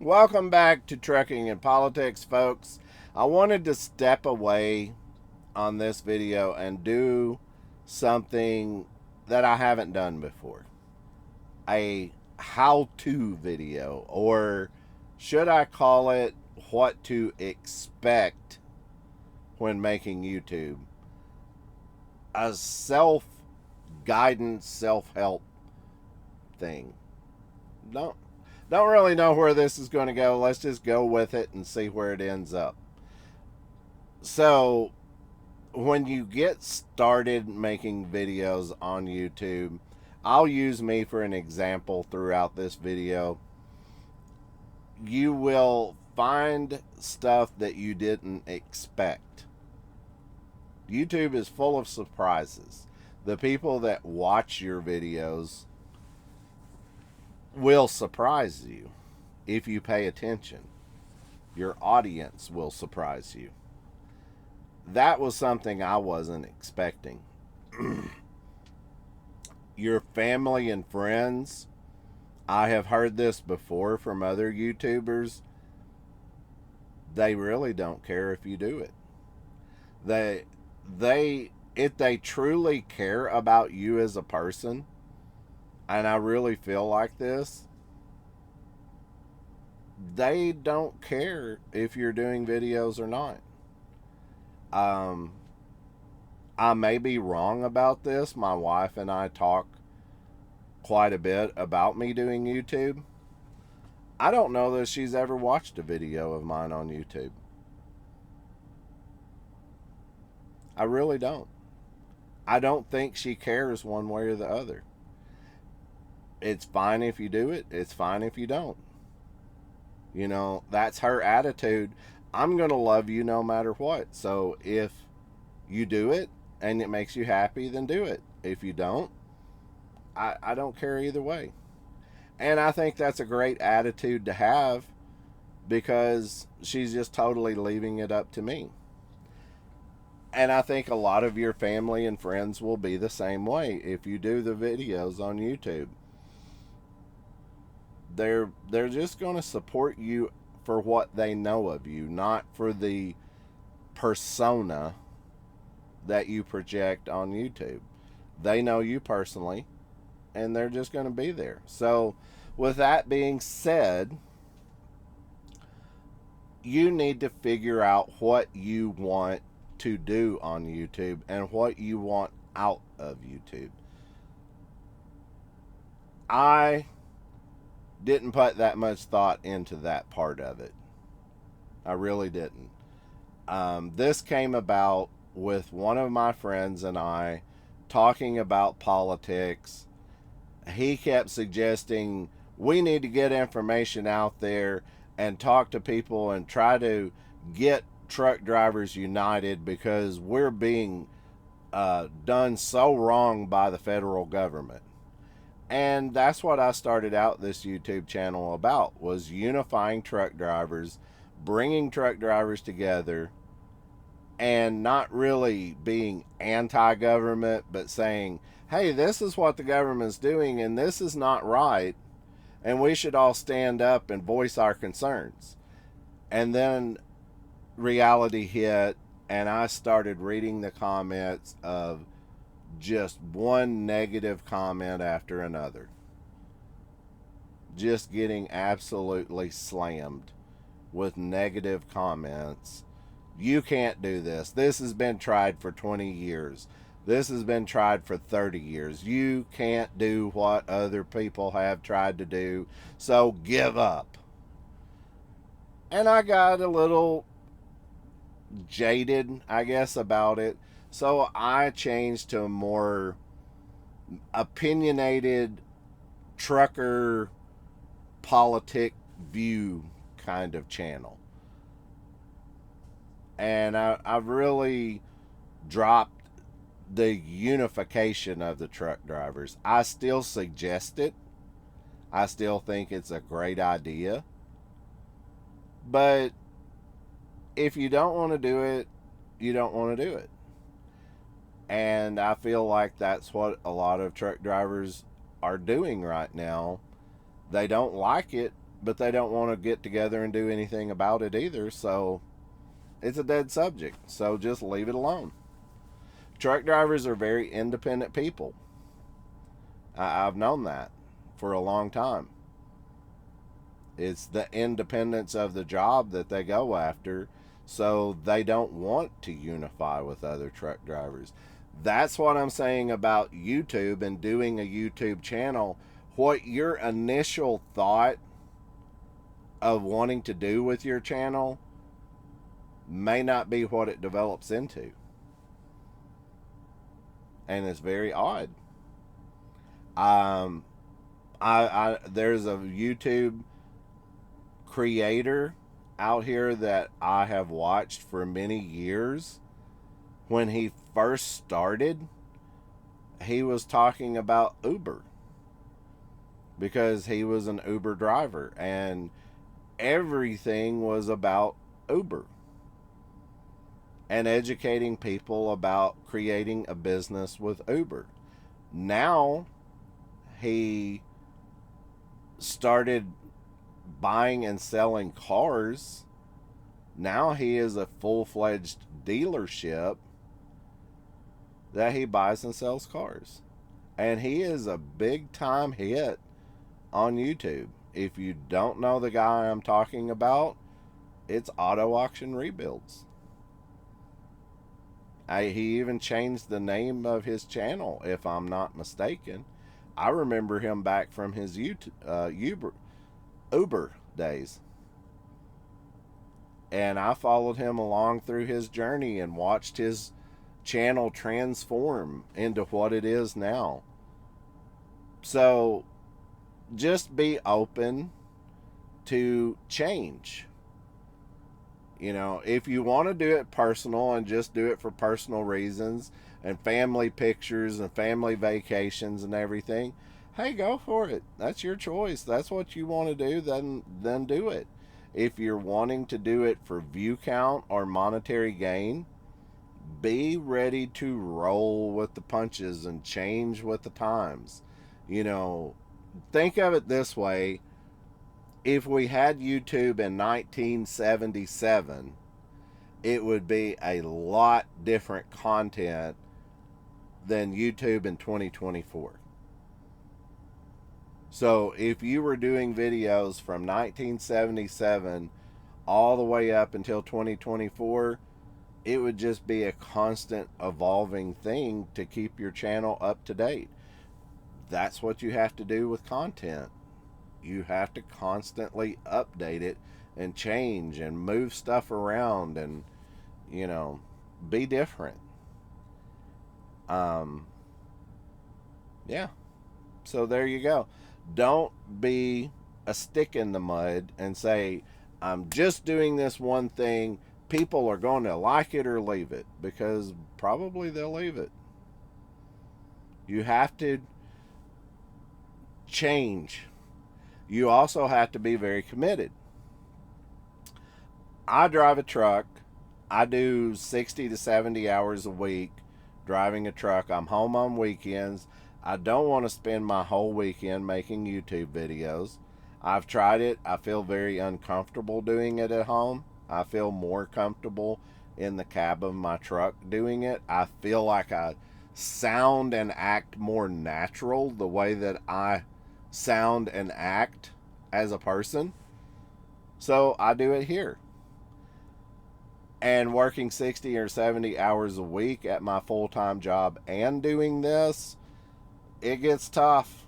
Welcome back to Trucking and Politics, folks. I wanted to step away on this video and do something that I haven't done before, a how to video, or should I call it what to expect when making YouTube? A self guidance, self help thing. Don't don't really know where this is going to go. Let's just go with it and see where it ends up. So, when you get started making videos on YouTube, I'll use me for an example throughout this video. You will find stuff that you didn't expect. YouTube is full of surprises. The people that watch your videos will surprise you if you pay attention. Your audience will surprise you. That was something I wasn't expecting. Your family and friends, I have heard this before from other YouTubers, they really don't care if you do it. They they if they truly care about you as a person, and I really feel like this, they don't care if you're doing videos or not. Um I may be wrong about this. My wife and I talk quite a bit about me doing YouTube. I don't know that she's ever watched a video of mine on YouTube. I really don't. I don't think she cares one way or the other. It's fine if you do it, it's fine if you don't. That's her attitude. I'm going to love you no matter what. So if you do it and it makes you happy, then do it. If you don't, I don't care either way. And I think that's a great attitude to have because she's just totally leaving it up to me. And I think a lot of your family and friends will be the same way if you do the videos on YouTube. They're just going to support you for what they know of you, not for the persona that you project on YouTube. They know you personally and they're just going to be there. So, with that being said, you need to figure out what you want to do on YouTube and what you want out of YouTube. I didn't put that much thought into that part of it. I really didn't. This came about with one of my friends and I talking about politics. He kept suggesting we need to get information out there and talk to people and try to get truck drivers united because we're being done so wrong by the federal government. And that's what I started out this YouTube channel about, was unifying truck drivers, bringing truck drivers together, and not really being anti-government, but saying, hey, this is what the government's doing and this is not right, and we should all stand up and voice our concerns. And then reality hit, and I started reading the comments of just one negative comment after another. Just getting absolutely slammed with negative comments. You can't do this. This has been tried for 20 years. This has been tried for 30 years. You can't do what other people have tried to do, so give up. And I got a little jaded, I guess, about it. So I changed to a more opinionated trucker politic view kind of channel. And I've really dropped the unification of the truck drivers. I still suggest it. I still think it's a great idea. But if you don't want to do it, you don't want to do it. And I feel like that's what a lot of truck drivers are doing right now. They don't like it, but they don't want to get together and do anything about it either. So it's a dead subject. So just leave it alone. Truck drivers are very independent people. I've known that for a long time. It's the independence of the job that they go after, so they don't want to unify with other truck drivers. That's what I'm saying about YouTube and doing a YouTube channel. What your initial thought of wanting to do with your channel may not be what it develops into. And it's very odd. Um, there's a YouTube creator out here that I have watched for many years. When he first started, he was talking about Uber because he was an Uber driver and everything was about Uber and educating people about creating a business with Uber. Now he started buying and selling cars. Now he is a full-fledged dealership that he buys and sells cars. And he is a big time hit on YouTube. If you don't know the guy I'm talking about, it's Auto Auction Rebuilds. He even changed the name of his channel, if I'm not mistaken. I remember him back from his Uber days. And I followed him along through his journey and watched his channel transform into what it is now. So just be open to change. You know, if you want to do it personal and just do it for personal reasons and family pictures and family vacations and everything, hey, go for it. That's your choice. That's what you want to do, then do it. If you're wanting to do it for view count or monetary gain, be ready to roll with the punches and change with the times. You know, think of it this way. If we had YouTube in 1977, it would be a lot different content than YouTube in 2024. So if you were doing videos from 1977 all the way up until 2024, it would just be a constant evolving thing to keep your channel up to date. That's what you have to do with content. You have to constantly update it and change and move stuff around and, you know, be different. Yeah. So there you go. Don't be a stick in the mud and say, I'm just doing this one thing. People are going to like it or leave it, because probably they'll leave it. You have to change. You also have to be very committed. I drive a truck. I do 60 to 70 hours a week driving a truck. I'm home on weekends. I don't want to spend my whole weekend making YouTube videos. I've tried it. I feel very uncomfortable doing it at home. I feel more comfortable in the cab of my truck doing it. I feel like I sound and act more natural the way that I sound and act as a person. So I do it here. And working 60 or 70 hours a week at my full-time job and doing this, it gets tough.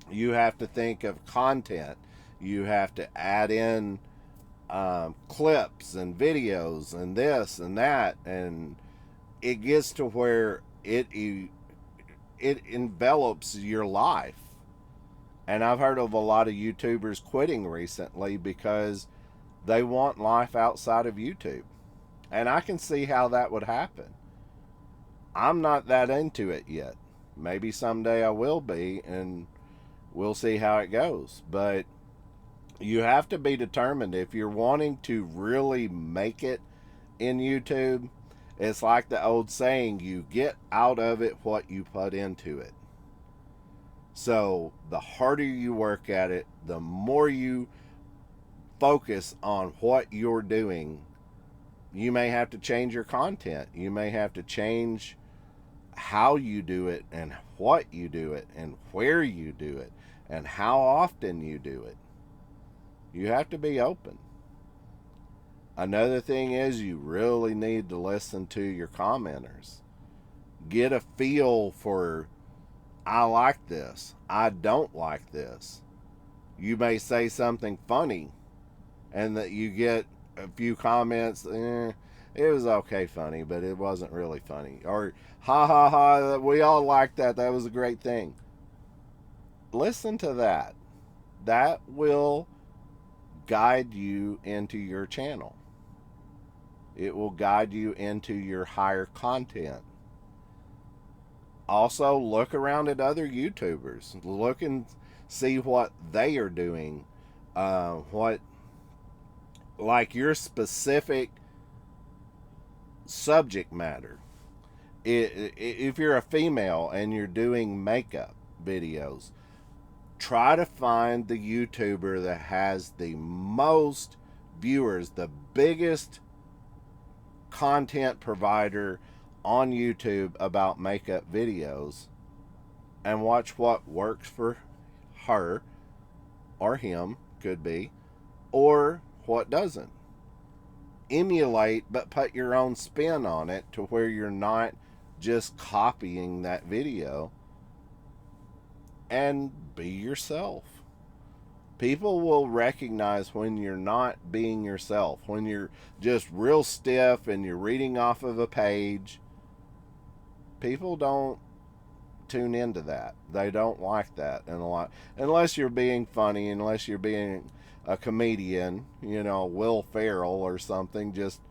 You have to think of content. You have to add in clips and videos and this and that, and it gets to where it envelops your life. And I've heard of a lot of YouTubers quitting recently because they want life outside of YouTube. And I can see how that would happen. I'm not that into it yet. Maybe someday I will be, and we'll see how it goes. But you have to be determined. If you're wanting to really make it in YouTube, it's like the old saying, you get out of it what you put into it. So the harder you work at it, the more you focus on what you're doing, you may have to change your content. You may have to change how you do it and what you do it and where you do it and how often you do it. You have to be open. Another thing is you really need to listen to your commenters. Get a feel for, I like this, I don't like this. You may say something funny and that you get a few comments, it was okay funny, but it wasn't really funny. Or, ha ha ha, we all liked that. That was a great thing. Listen to that. That will guide you into your channel. It will guide you into your higher content. Also, look around at other YouTubers. Look and see what they are doing. What, like your specific subject matter. If you're a female and you're doing makeup videos, try to find the YouTuber that has the most viewers, the biggest content provider on YouTube about makeup videos, and watch what works for her or him, could be, or what doesn't. Emulate, but put your own spin on it to where you're not just copying that video, and be yourself. People will recognize when you're not being yourself, when you're just real stiff and you're reading off of a page. People don't tune into that. They don't like that, and a lot, unless you're being funny, unless you're being a comedian, Will Ferrell or something, just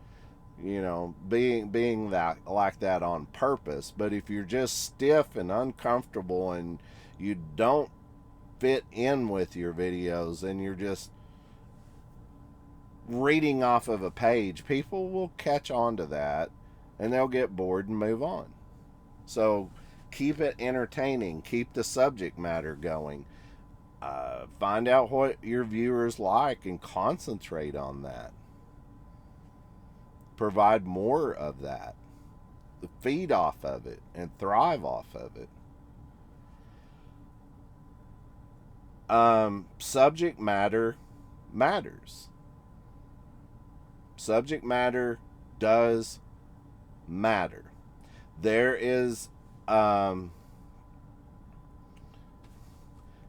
being that like that on purpose. But if you're just stiff and uncomfortable and you don't fit in with your videos and you're just reading off of a page, people will catch on to that and they'll get bored and move on. So keep it entertaining, keep the subject matter going. Find out what your viewers like and concentrate on that. Provide more of that. Feed off of it and thrive off of it. Subject matter matters. Subject matter does matter. There is,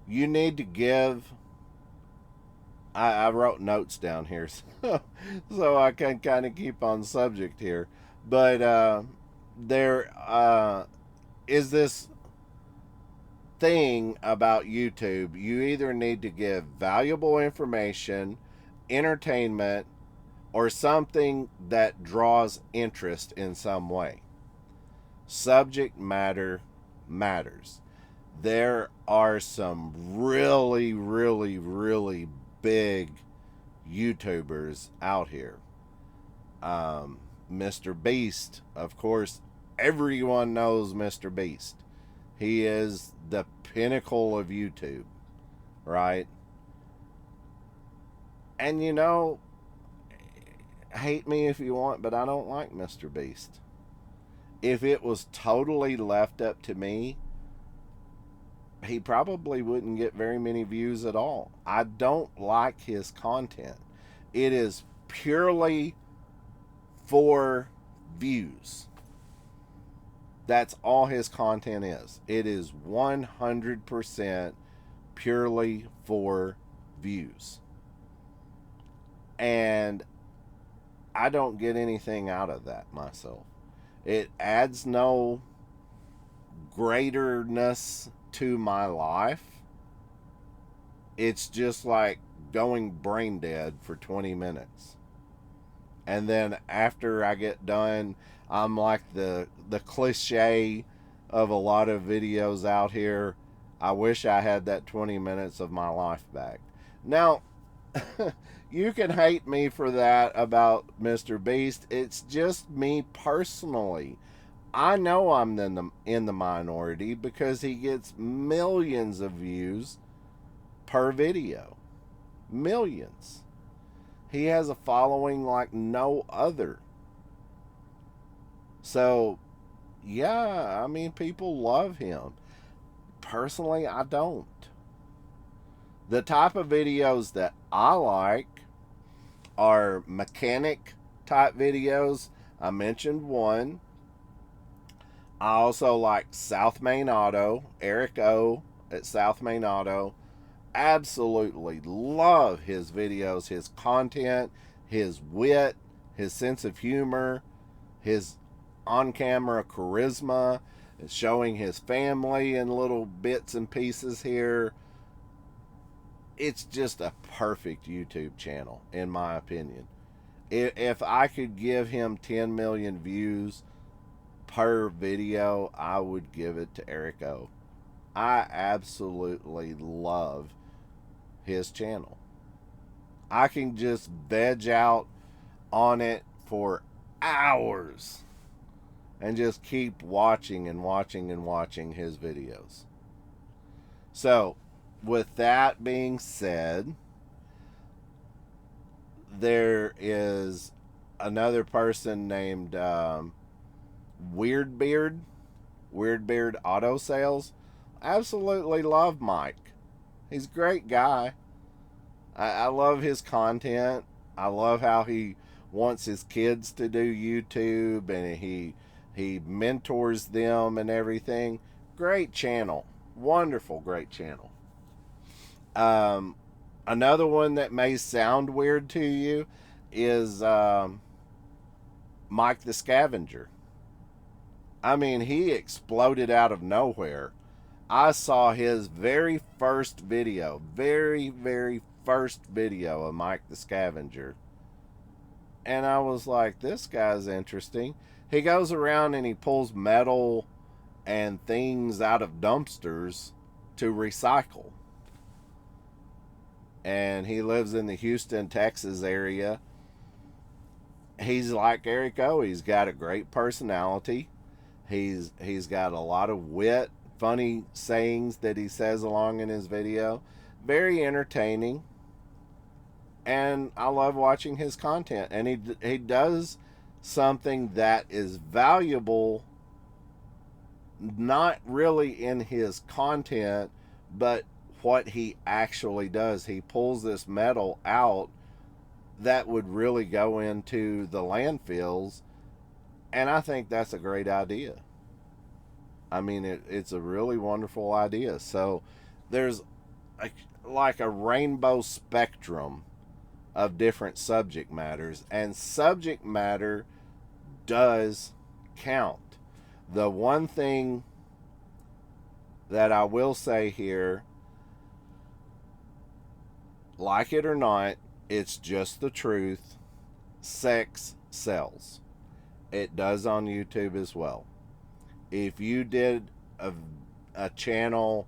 you need to give, I wrote notes down here so I can kind of keep on subject here. But there is this thing about YouTube. You either need to give valuable information, entertainment, or something that draws interest in some way. Subject matter matters. There are some really, really, really big YouTubers out here. Mr. Beast, of course, everyone knows Mr. Beast. He is the pinnacle of YouTube, right? And hate me if you want, but I don't like Mr. Beast. If it was totally left up to me, he probably wouldn't get very many views at all. I don't like his content. It is purely for views. That's all his content is. It is 100% purely for views. And I don't get anything out of that myself. It adds no greaterness to my life. It's just like going brain dead for 20 minutes. And then after I get done, I'm like the cliche of a lot of videos out here. I wish I had that 20 minutes of my life back. Now, you can hate me for that about Mr. Beast. It's just me personally. I know I'm in the minority because he gets millions of views per video. Millions. He has a following like no other. So, yeah, I mean, people love him. Personally, I don't. The type of videos that I like are mechanic type videos. I mentioned one. I also like South Main Auto, Eric O at South Main Auto. Absolutely love his videos, his content, his wit, his sense of humor, his on camera charisma, showing his family in little bits and pieces here. It's just a perfect YouTube channel, in my opinion. If I could give him 10 million views per video, I would give it to Eric O. I absolutely love his channel. I can just veg out on it for hours and just keep watching and watching and watching his videos. So, with that being said, there is another person named Weirdbeard, Weirdbeard Auto Sales. Absolutely love Mike. He's a great guy. I love his content. I love how he wants his kids to do YouTube and he mentors them and everything. Great channel. Wonderful, great channel. Another one that may sound weird to you is Mike the Scavenger. I mean, he exploded out of nowhere. I saw his very first video, very first video of Mike the Scavenger. And I was like, this guy's interesting. He goes around and he pulls metal and things out of dumpsters to recycle. And he lives in the Houston, Texas area. He's like Eric O. He's got a great personality. He's got a lot of wit, funny sayings that he says along in his video. Very entertaining. And I love watching his content. And he does something that is valuable, not really in his content, but what he actually does. He pulls this metal out that would really go into the landfills, and I think that's a great idea. I mean, it's a really wonderful idea. So there's like a rainbow spectrum of different subject matters, and subject matter does count. The one thing that I will say here, like it or not, it's just the truth. Sex sells. It does on YouTube as well. If you did a channel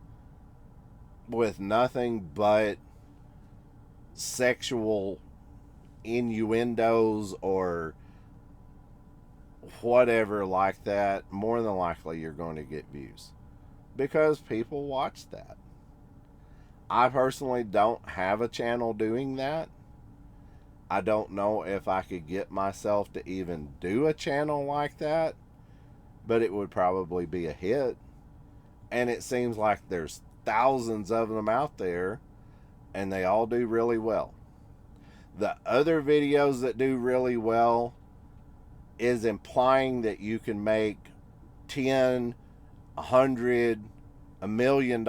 with nothing but sexual innuendos or whatever like that, more than likely you're going to get views because people watch that. I personally don't have a channel doing that. I don't know if I could get myself to even do a channel like that, but it would probably be a hit. And it seems like there's thousands of them out there, and they all do really well. The other videos that do really well is implying that you can make 10, 100, $1 million,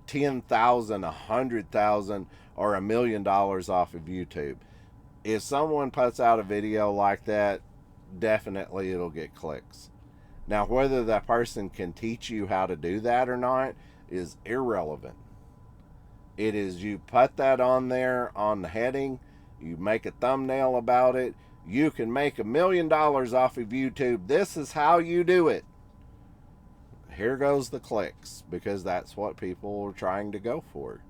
10,000, 100,000, or $1 million off of YouTube. If someone puts out a video like that, definitely it'll get clicks. Now, whether that person can teach you how to do that or not is irrelevant. It is you put that on there on the heading, you make a thumbnail about it, you can make $1 million off of YouTube. This is how you do it. Here goes the clicks, because that's what people are trying to go for.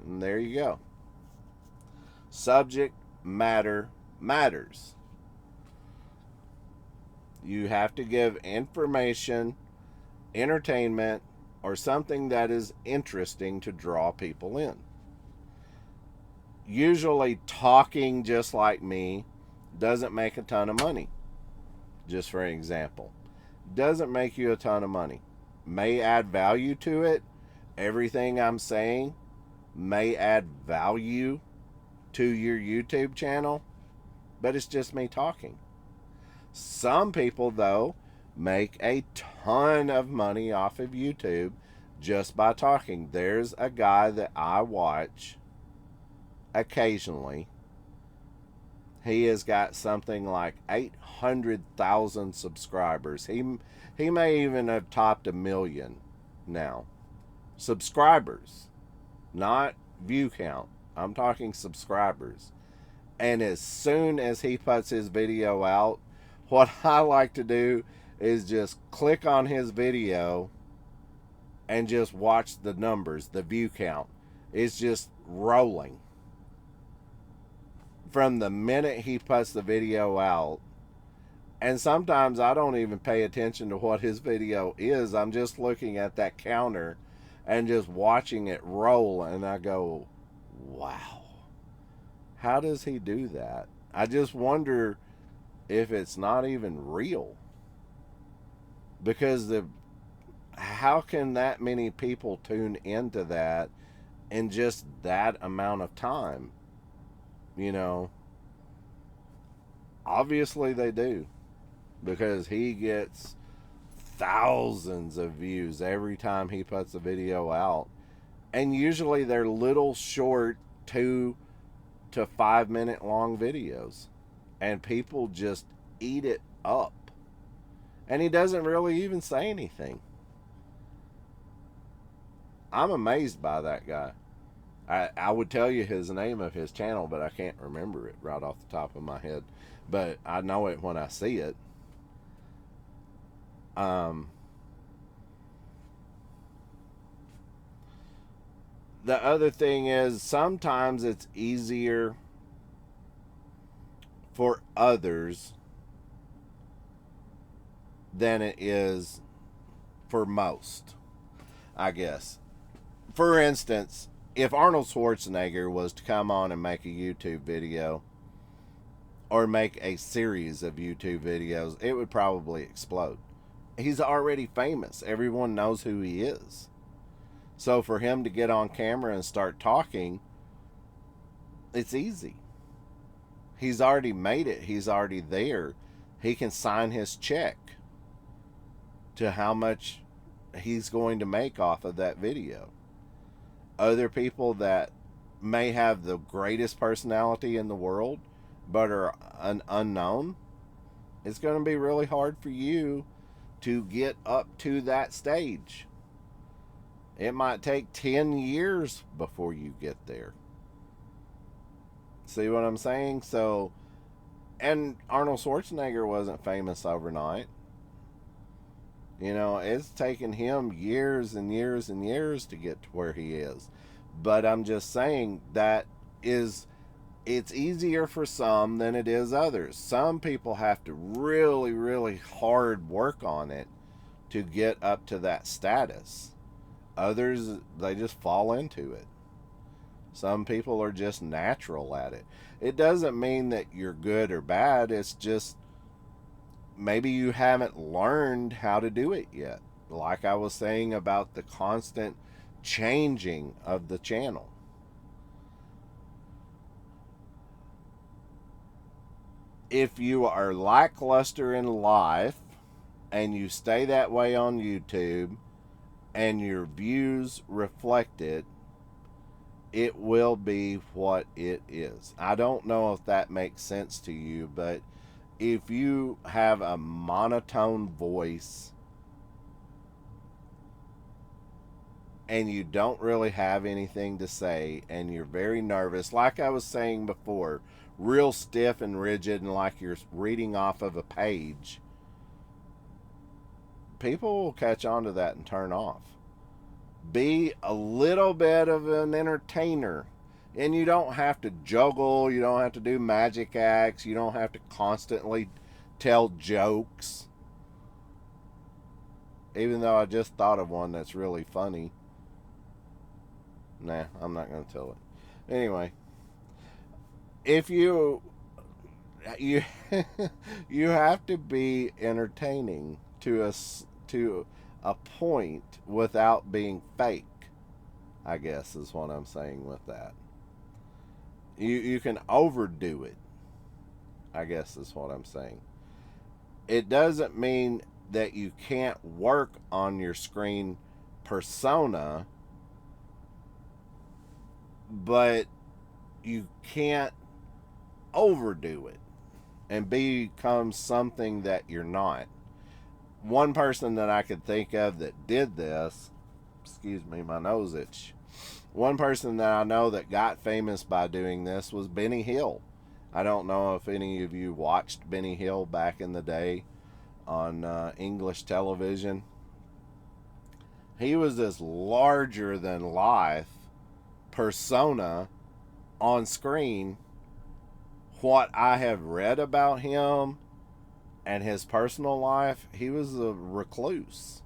And there you go. Subject matter matters. You have to give information, entertainment, or something that is interesting to draw people in. Usually, talking just like me doesn't make a ton of money. Just for an example, doesn't make you a ton of money. May add value to it. Everything I'm saying may add value to your YouTube channel, but it's just me talking. Some people, though, make a ton of money off of YouTube just by talking. There's a guy that I watch occasionally. He has got something like 800,000 subscribers. He may even have topped 1 million now. Subscribers, not view count. I'm talking subscribers. And as soon as he puts his video out, what I like to do is just click on his video and just watch the numbers, the view count. It's just rolling. From the minute he puts the video out, and sometimes I don't even pay attention to what his video is. I'm just looking at that counter and just watching it roll, and I go, wow, how does he do that? I just wonder if it's not even real, because how can that many people tune into that in just that amount of time? You know, obviously they do, because he gets thousands of views every time he puts a video out, and usually they're little short 2 to 5 minute long videos, and people just eat it up, and he doesn't really even say anything. I'm amazed by that guy. I would tell you his name of his channel, but I can't remember it right off the top of my head, but I know it when I see it. The other thing is, sometimes it's easier for others than it is for most, I guess. For instance, if Arnold Schwarzenegger was to come on and make a YouTube video, or make a series of YouTube videos, it would probably explode. He's already famous. Everyone knows who he is. So for him to get on camera and start talking, it's easy. He's already made it. He's already there. He can sign his check to how much he's going to make off of that video. Other people that may have the greatest personality in the world but are an unknown, it's going to be really hard for you to get up to that stage. It might take 10 years before you get there. See what I'm saying? So, and Arnold Schwarzenegger wasn't famous overnight. You know, it's taken him years and years and years to get to where he is. But I'm just saying that it's easier for some than it is others. Some people have to really, really hard work on it to get up to that status. Others, they just fall into it. Some people are just natural at it. It doesn't mean that you're good or bad. It's just maybe you haven't learned how to do it yet. Like I was saying about the constant changing of the channel. If you are lackluster in life and you stay that way on YouTube and your views reflect it, it will be what it is. I don't know if that makes sense to you, but if you have a monotone voice and you don't really have anything to say and you're very nervous, like I was saying before, real stiff and rigid and like you're reading off of a page, people will catch on to that and turn off. Be a little bit of an entertainer. And you don't have to juggle, you don't have to do magic acts, you don't have to constantly tell jokes. even though I just thought of one that's really funny. Nah, I'm not going to tell it. Anyway, if you you have to be entertaining to a point without being fake, I guess is what I'm saying with that. You can overdo it, I guess is what I'm saying. It doesn't mean that you can't work on your screen persona, but you can't overdo it and become something that you're not. One person that I could think of that did this, excuse me, my nose itch. One person that I know that got famous by doing this was Benny Hill. I don't know if any of you watched Benny Hill back in the day on English television. He was this larger than life persona on screen. What I have read about him and his personal life, he was a recluse.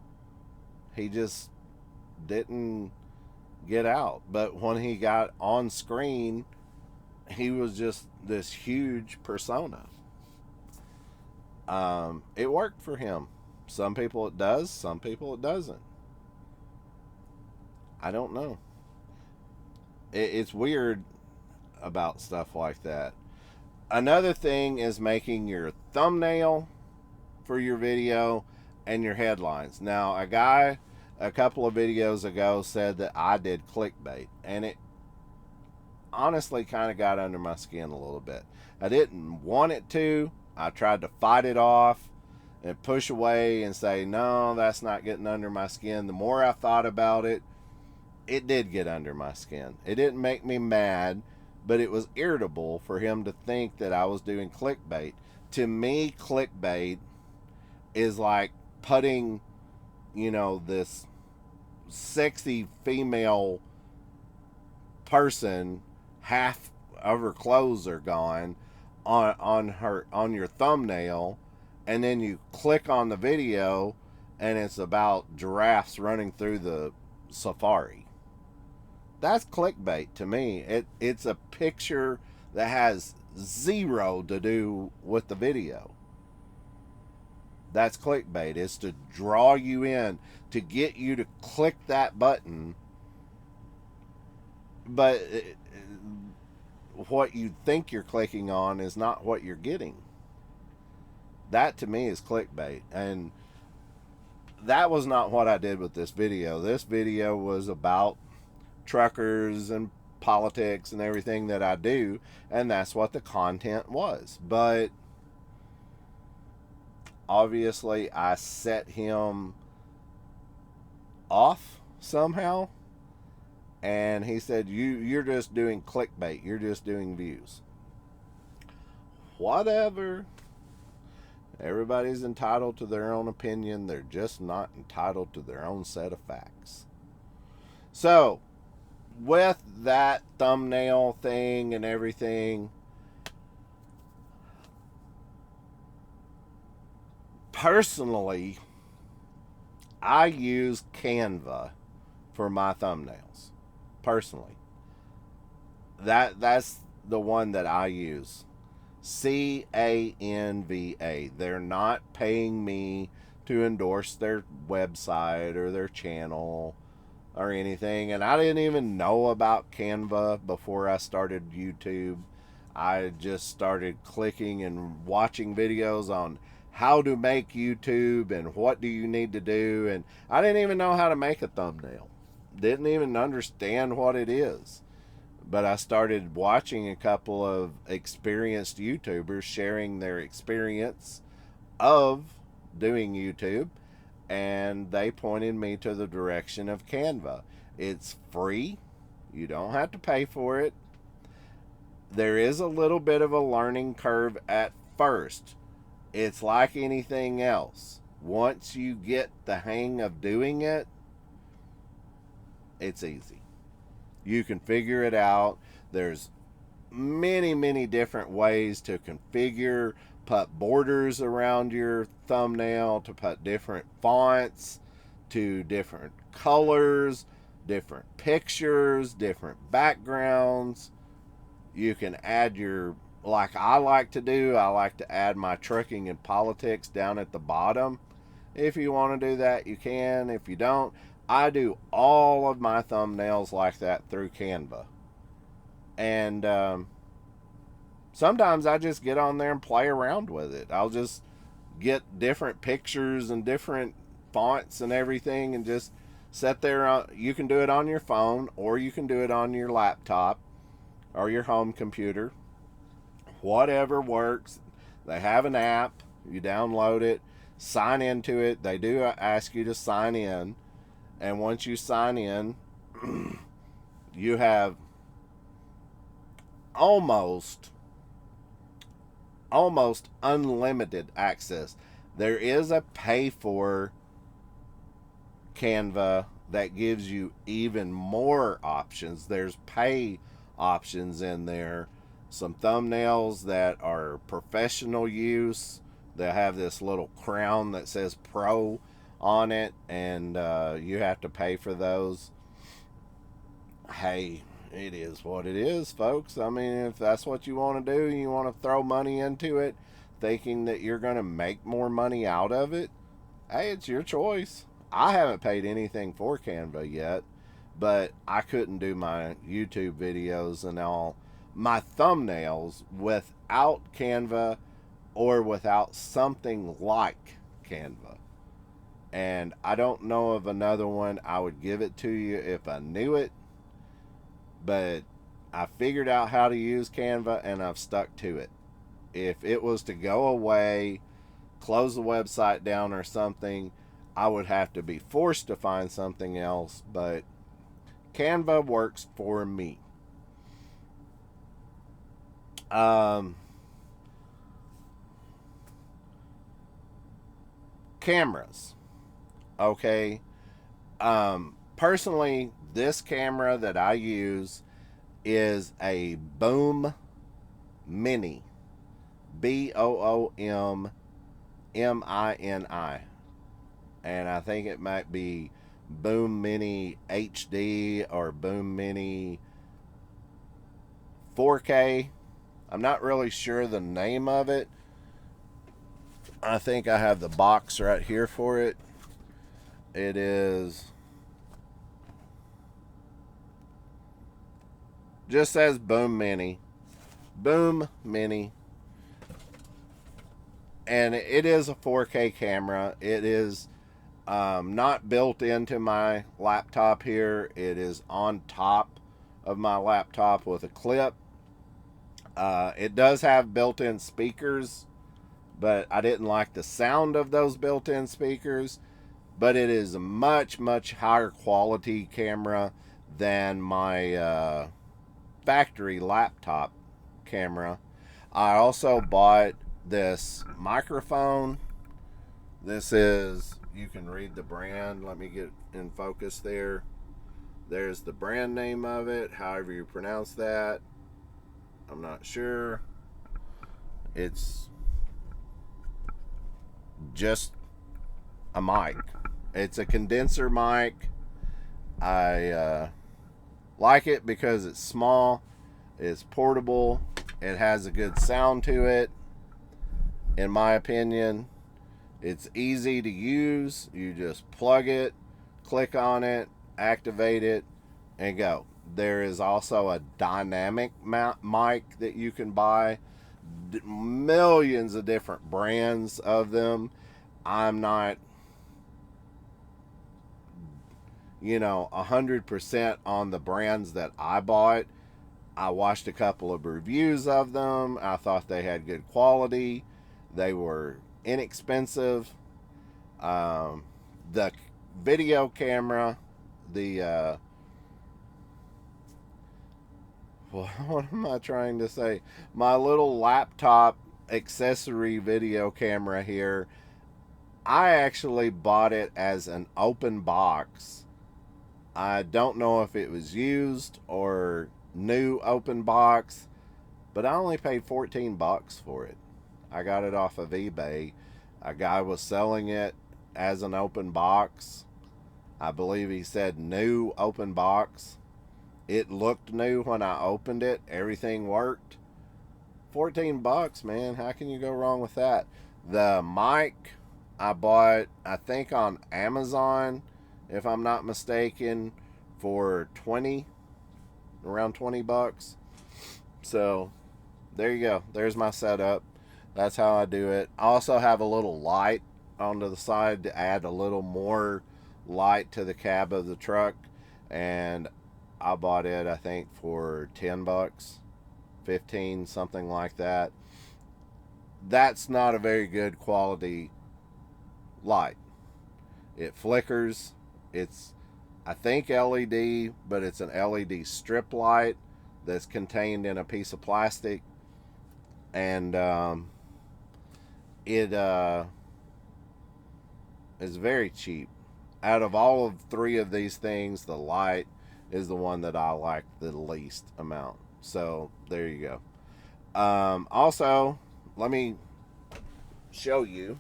He just didn't get out. But when he got on screen, he was just this huge persona. It worked for him. Some people it does, some people it doesn't. I don't know. It's weird about stuff like that. Another thing is making your thumbnail for your video and your headlines. Now, a guy a couple of videos ago said that I did clickbait, and it honestly kind of got under my skin a little bit. I didn't want it to. I tried to fight it off and push away and say, no, that's not getting under my skin. The more I thought about it, it did get under my skin. It didn't make me mad, but it was irritable for him to think that I was doing clickbait. To me, clickbait is like putting, this sexy female person, half of her clothes are gone, on your thumbnail, and then you click on the video and it's about giraffes running through the safari. That's clickbait to me. It's a picture that has zero to do with the video. That's clickbait. It's to draw you in, to get you to click that button. But what you think you're clicking on is not what you're getting. That to me is clickbait. And that was not what I did with this video. This video was about truckers and politics and everything that I do, and that's what the content was. But obviously I set him off somehow, and he said, you're just doing clickbait, you're just doing views. Whatever. Everybody's entitled to their own opinion. They're just not entitled to their own set of facts. So with that thumbnail thing and everything, personally, I use Canva for my thumbnails. Personally, that's the one that I use. Canva. They're not paying me to endorse their website or their channel or anything. And I didn't even know about Canva before I started YouTube. I just started clicking and watching videos on how to make YouTube and what do you need to do. And I didn't even know how to make a thumbnail. Didn't even understand what it is. But I started watching a couple of experienced YouTubers sharing their experience of doing YouTube, and they pointed me to the direction of Canva. It's free. You don't have to pay for it. There is a little bit of a learning curve at first. It's like anything else. Once you get the hang of doing it, it's easy. You can figure it out. There's many different ways to put borders around your thumbnail, to put different fonts, to different colors, different pictures, different backgrounds. You can add your, like I like to do, I like to add my trucking and politics down at the bottom. If you want to do that, you can. If you don't, I do all of my thumbnails like that through Canva. And sometimes I just get on there and play around with it. I'll just get different pictures and different fonts and everything and just sit there. You can do it on your phone, or you can do it on your laptop or your home computer. Whatever works. They have an app. You download it, sign into it. They do ask you to sign in. And once you sign in, you have almost unlimited access. There is a pay for Canva that gives you even more options. There's pay options in there. Some thumbnails that are professional use. They have this little crown that says Pro on it, and you have to pay for those. Hey, it is what it is, folks. I mean, if that's what you want to do, you want to throw money into it, thinking that you're going to make more money out of it, hey, it's your choice. I haven't paid anything for Canva yet, but I couldn't do my YouTube videos and all my thumbnails without Canva or without something like Canva. And I don't know of another one. I would give it to you if I knew it, but I figured out how to use Canva and I've stuck to it. If it was to go away, close the website down or something, I would have to be forced to find something else, but Canva works for me. Cameras. Okay. Personally, this camera that I use is a Boom Mini. BOOM MINI. And I think it might be Boom Mini HD or Boom Mini 4K. I'm not really sure the name of it. I think I have the box right here for it. It is, just says Boom Mini. Boom Mini. And it is a 4K camera. It is not built into my laptop here. It is on top of my laptop with a clip. It does have built-in speakers, but I didn't like the sound of those built-in speakers. But it is a much, much higher quality camera than my factory laptop camera. I also bought this microphone. This is, you can read the brand. Let me get in focus there. There's the brand name of it, however you pronounce that. I'm not sure. It's just a mic. It's a condenser mic. I like it because it's small, it's portable, it has a good sound to it. In my opinion, it's easy to use. You just plug it, click on it, activate it, and go. There is also a dynamic mic that you can buy. Millions of different brands of them. I'm not, 100% on the brands that I bought. I watched a couple of reviews of them. I thought they had good quality. They were inexpensive. The video camera, what am I trying to say? My little laptop accessory video camera here, I actually bought it as an open box. I don't know if it was used or new open box, but I only paid $14 for it. I got it off of eBay. A guy was selling it as an open box. I believe he said new open box. It looked new when I opened it. Everything worked. 14 bucks, man. How can you go wrong with that? The mic I bought, I think on Amazon, if I'm not mistaken, for 20, around 20 bucks. So, there you go. There's my setup. That's how I do it. I also have a little light onto the side to add a little more light to the cab of the truck, and I bought it I think for 10 bucks, 15, something like that. That's not a very good quality light. It flickers. It's, I think, LED, but it's an LED strip light that's contained in a piece of plastic, and it is very cheap. Out of all of three of these things, the light is the one that I like the least amount. So there you go. Also, let me show you.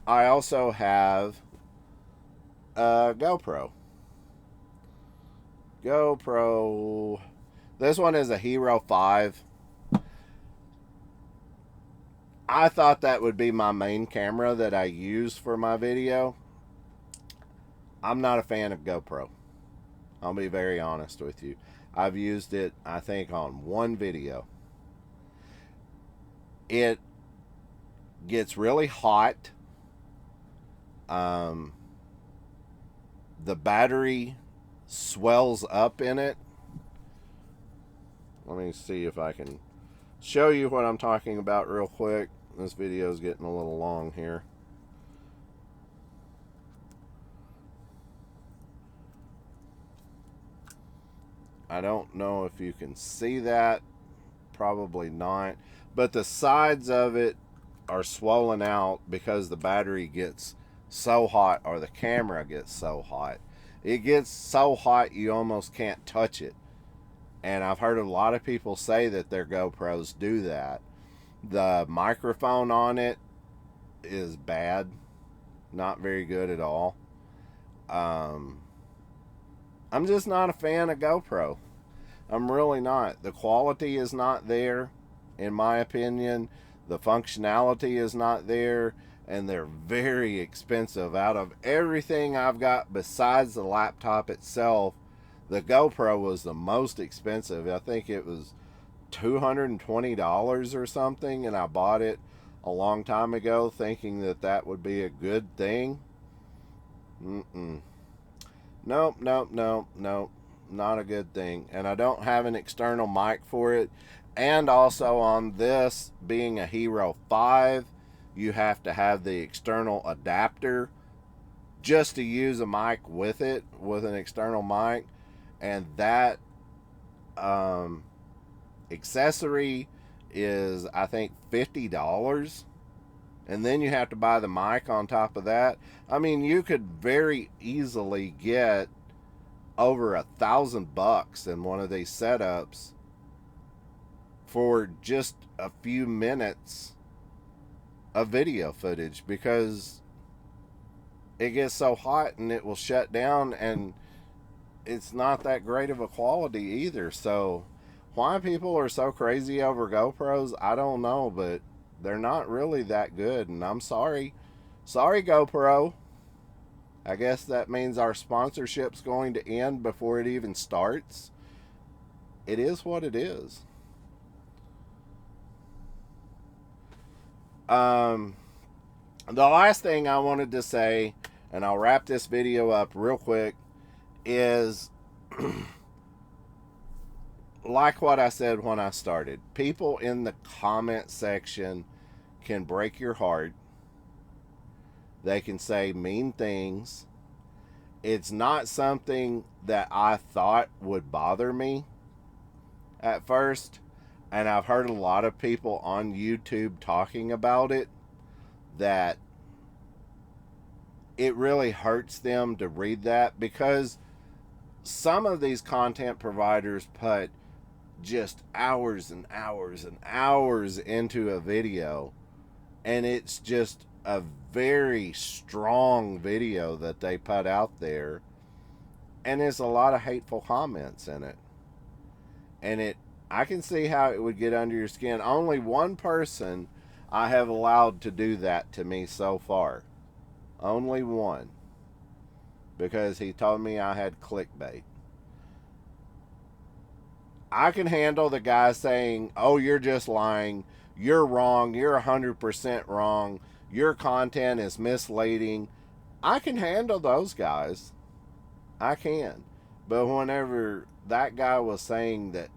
I also have a GoPro. GoPro. This one is a Hero 5. I thought that would be my main camera that I use for my video. I'm not a fan of GoPro. I'll be very honest with you. I've used it, I think, on one video. It gets really hot. The battery swells up in it. Let me see if I can show you what I'm talking about real quick. This video is getting a little long here. I don't know if you can see that. Probably not. But the sides of it are swollen out because the battery gets so hot, or the camera gets so hot. It gets so hot you almost can't touch it. And I've heard a lot of people say that their GoPros do that. The microphone on it is bad. Not very good at all. I'm just not a fan of GoPro. I'm really not. The quality is not there, in my opinion. The functionality is not there. And they're very expensive. Out of everything I've got besides the laptop itself, the GoPro was the most expensive. I think it was $220 or something, and I bought it a long time ago thinking that that would be a good thing. Nope, not a good thing. And I don't have an external mic for it. And also on this, being a Hero 5, you have to have the external adapter just to use a mic with it, with an external mic. And that accessory is, I think, $50. And then you have to buy the mic on top of that. I mean, you could very easily get over $1,000 in one of these setups for just a few minutes of video footage, because it gets so hot and it will shut down, and it's not that great of a quality either. So why people are so crazy over GoPros, I don't know, but they're not really that good, and I'm sorry. Sorry, GoPro. I guess that means our sponsorship's going to end before it even starts. It is what it is. The last thing I wanted to say, and I'll wrap this video up real quick, is like what I said when I started. People in the comment section can break your heart. They can say mean things. It's not something that I thought would bother me at first. And I've heard a lot of people on YouTube talking about it, that it really hurts them to read that, because some of these content providers put just hours and hours and hours into a video And it's just a very strong video that they put out there. And there's a lot of hateful comments in it. And I can see how it would get under your skin. Only one person I have allowed to do that to me so far. Only one. Because he told me I had clickbait. I can handle the guy saying, "Oh, you're just lying. You're wrong. You're 100% wrong. Your content is misleading." I can handle those guys. I can. But whenever that guy was saying that,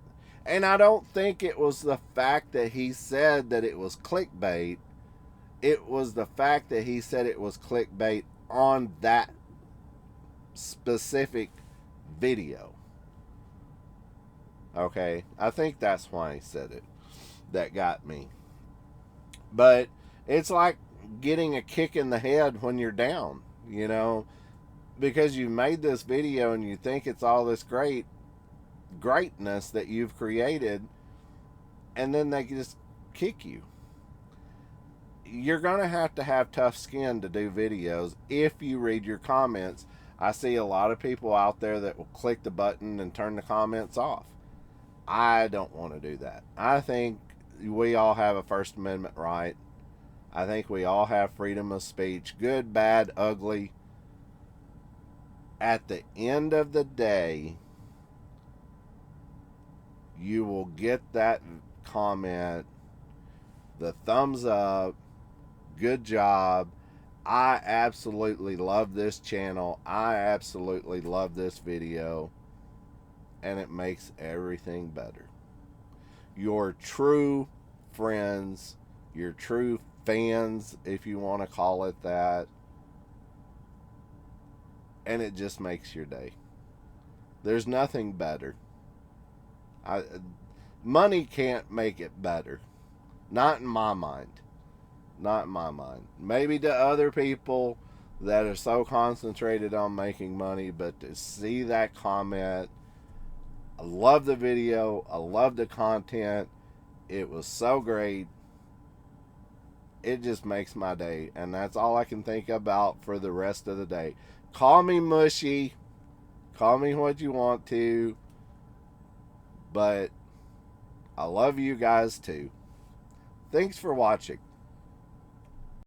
and I don't think it was the fact that he said that it was clickbait, it was the fact that he said it was clickbait on that specific video. Okay? I think that's why he said it. That got me. But it's like getting a kick in the head when you're down, you know, because you made this video and you think it's all this greatness that you've created, and then they just kick you. You're going to have tough skin to do videos if you read your comments. I see a lot of people out there that will click the button and turn the comments off. I don't want to do that. I think we all have a First Amendment right. I think we all have freedom of speech, good, bad, ugly. At the end of the day, you will get that comment, the thumbs up, good job. I absolutely love this channel. I absolutely love this video. And it makes everything better. Your true friends, your true fans, if you want to call it that, and it just makes your day. There's nothing better. Money can't make it better. Not in my mind. Not in my mind. Maybe to other people that are so concentrated on making money, but to see that comment, I love the video, I love the content, it was so great. It just makes my day, and that's all I can think about for the rest of the day. Call me mushy, call me what you want to, but I love you guys too. Thanks for watching.